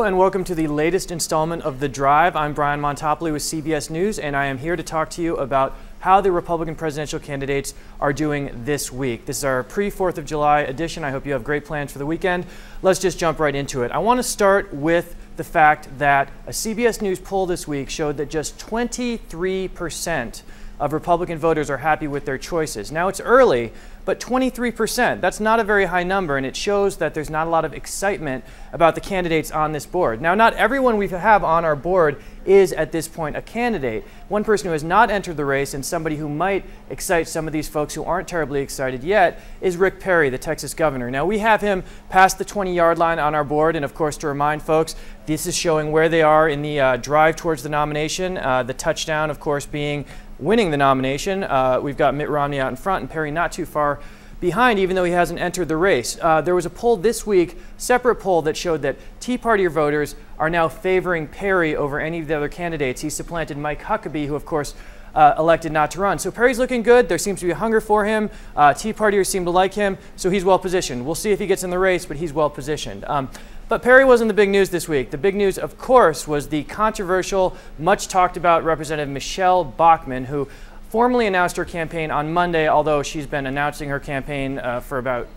and welcome to the latest installment of The Drive. I'm Brian Montopoli with CBS News, and I am here to talk to you about how the Republican presidential candidates are doing this week. This is our pre-4th of July edition. I hope you have great plans for the weekend. Let's just jump right into it. I want to start with the fact that a CBS News poll this week showed that just 23% of Republican voters are happy with their choices. Now, it's early, but 23%, that's not a very high number, and it shows that there's not a lot of excitement about the candidates on this board. Now, not everyone we have on our board is at this point a candidate. One person who has not entered the race and somebody who might excite some of these folks who aren't terribly excited yet is Rick Perry, the Texas governor. Now, we have him past the 20-yard line on our board, and of course, to remind folks, this is showing where they are in the drive towards the nomination. The touchdown, of course, being winning the nomination. We've got Mitt Romney out in front and Perry not too far behind, even though he hasn't entered the race. There was a poll this week, separate poll, that showed that Tea Party voters are now favoring Perry over any of the other candidates. He supplanted Mike Huckabee, who of course elected not to run. So Perry's looking good. There seems to be a hunger for him. Tea Partiers seem to like him, so he's well positioned. We'll see if he gets in the race, but he's well positioned. But Perry wasn't the big news this week. The big news, of course, was the controversial, much talked about Representative Michele Bachmann, who formally announced her campaign on Monday, although she's been announcing her campaign for about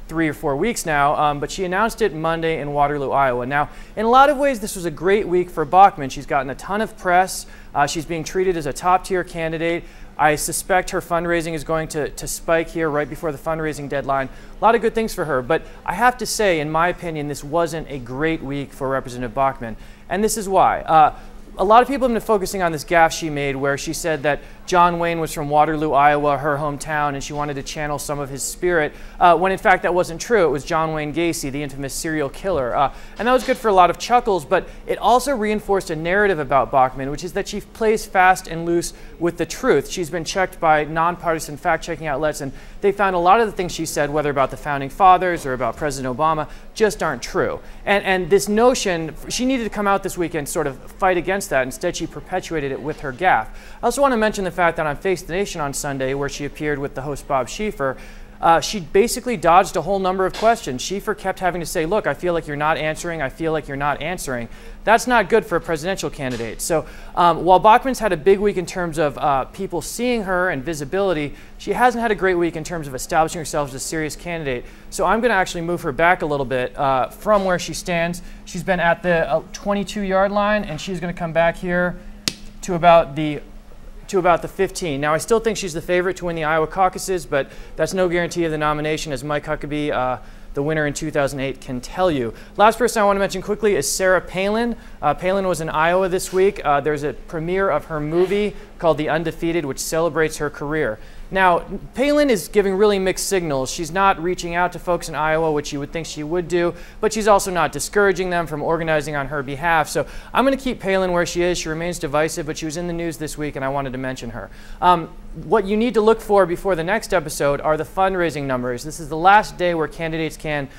3 or 4 weeks now, but she announced it Monday in Waterloo, Iowa. Now, in a lot of ways, this was a great week for Bachmann. She's gotten a ton of press. She's being treated as a top-tier candidate. I suspect her fundraising is going to spike here right before the fundraising deadline. A lot of good things for her, but I have to say, in my opinion, this wasn't a great week for Representative Bachmann, and this is why. A lot of people have been focusing on this gaffe she made where she said that John Wayne was from Waterloo, Iowa, her hometown, and she wanted to channel some of his spirit, when in fact that wasn't true. It was John Wayne Gacy, the infamous serial killer. And that was good for a lot of chuckles, but it also reinforced a narrative about Bachmann, which is that she plays fast and loose with the truth. She's been checked by nonpartisan fact-checking outlets, and they found a lot of the things she said, whether about the Founding Fathers or about President Obama, just aren't true. And this notion, she needed to come out this week and sort of fight against that. Instead, she perpetuated it with her gaffe. I also want to mention the fact that on Face the Nation on Sunday, where she appeared with the host Bob Schieffer, she basically dodged a whole number of questions. Schieffer kept having to say, look, I feel like you're not answering. I feel like you're not answering. That's not good for a presidential candidate. So while Bachmann's had a big week in terms of people seeing her and visibility, she hasn't had a great week in terms of establishing herself as a serious candidate. So I'm going to actually move her back a little bit from where she stands. She's been at the 22-yard line, and she's going to come back here to about the 15. Now, I still think she's the favorite to win the Iowa caucuses, but that's no guarantee of the nomination, as Mike Huckabee, the winner in 2008, can tell you. Last person I want to mention quickly is Sarah Palin. Palin was in Iowa this week. There's a premiere of her movie called The Undefeated, which celebrates her career. Now, Palin is giving really mixed signals. She's not reaching out to folks in Iowa, which you would think she would do, but she's also not discouraging them from organizing on her behalf. So I'm going to keep Palin where she is. She remains divisive, but she was in the news this week, and I wanted to mention her. What you need to look for before the next episode are the fundraising numbers. This is the last day where candidates can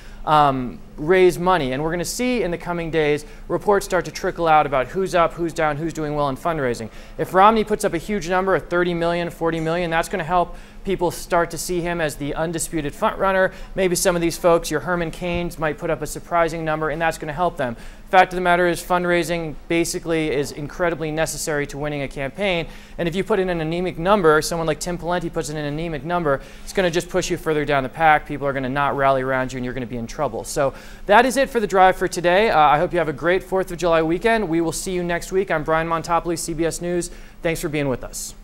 raise money, and we're going to see in the coming days reports start to trickle out about who's up, who's down, who's doing well in fundraising. If Romney puts up a huge number of 30 million, 40 million, that's going to help people start to see him as the undisputed front runner. Maybe some of these folks, your Herman Cains, might put up a surprising number, and that's going to help them. Fact of the matter is, fundraising basically is incredibly necessary to winning a campaign, and if you put in an anemic number, someone like Tim Pawlenty puts in an anemic number, it's going to just push you further down the pack. People are going to not rally around you, and you're going to be in trouble. So that is it for The Drive for today. I hope you have a great 4th of July weekend. We will see you next week. I'm Brian Montopoli, CBS News. Thanks for being with us.